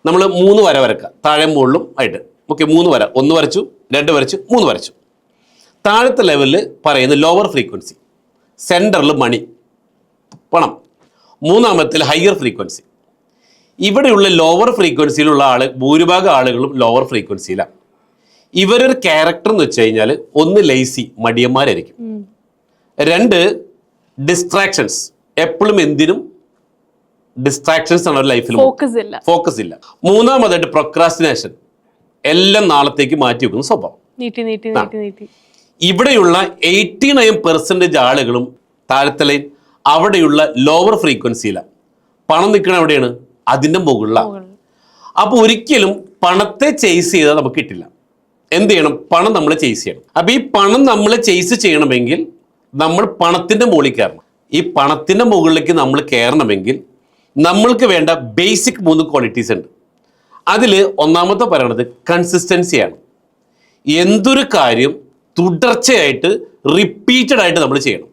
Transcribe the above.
നമ്മൾ 3 വര വരക്കുക, താഴെ മുകളിലും ആയിട്ട്. ഓക്കെ, 3 വര, 1 വരച്ചു, 2 വരച്ചു, 3 വരച്ചു. താഴത്തെ ലെവലിൽ പറയുന്ന ലോവർ ഫ്രീക്വൻസി, സെൻറ്ററിൽ മണി, പണം. മൂന്നാമത്തിൽ ഹയർ ഫ്രീക്വൻസി. ഇവിടെയുള്ള ലോവർ ഫ്രീക്വൻസിയിലുള്ള ഭൂരിഭാഗം ആളുകളും ലോവർ ഫ്രീക്വൻസിയിലാണ്. ഇവരൊരു ക്യാരക്ടർ എന്ന് വെച്ച് കഴിഞ്ഞാൽ, ഒന്ന് ലേസി, മടിയന്മാരായിരിക്കും. 2 ഡിസ്ട്രാക്ഷൻസ്, എപ്പോഴും എന്തിനും ഡിസ്ട്രാക്ഷൻസ് ആണ് അവരുടെ ലൈഫിൽ, ഫോക്കസ് ഇല്ല. മൂന്നാമതായിട്ട് പ്രൊക്രാസ്റ്റിനേഷൻ, എല്ലാം നാളത്തേക്ക് മാറ്റി വെക്കുന്ന സ്വഭാവം. ഇവിടെയുള്ള 89% ആളുകളും താഴത്തെ ലൈൻ അവിടെയുള്ള ലോവർ ഫ്രീക്വൻസിയിലാണ്. പണം നിൽക്കണ എവിടെയാണ്? അതിൻ്റെ മുകളിലാണ്. അപ്പോൾ ഒരിക്കലും പണത്തെ ചേസ് ചെയ്താൽ നമുക്ക് കിട്ടില്ല. എന്ത് ചെയ്യണം? പണം നമ്മൾ ചേസ് ചെയ്യണം. അപ്പോൾ ഈ പണം നമ്മൾ ചേസ് ചെയ്യണമെങ്കിൽ നമ്മൾ പണത്തിൻ്റെ മുകളിൽ കയറണം. ഈ പണത്തിൻ്റെ മുകളിലേക്ക് നമ്മൾ കയറണമെങ്കിൽ നമ്മൾക്ക് വേണ്ട ബേസിക് 3 ക്വാളിറ്റീസ് ഉണ്ട്. അതിൽ ഒന്നാമത്തെ പറയണത് കൺസിസ്റ്റൻസിയാണ്. എന്തൊരു കാര്യം തുടർച്ചയായിട്ട് റിപ്പീറ്റഡ് ആയിട്ട് നമ്മൾ ചെയ്യണം.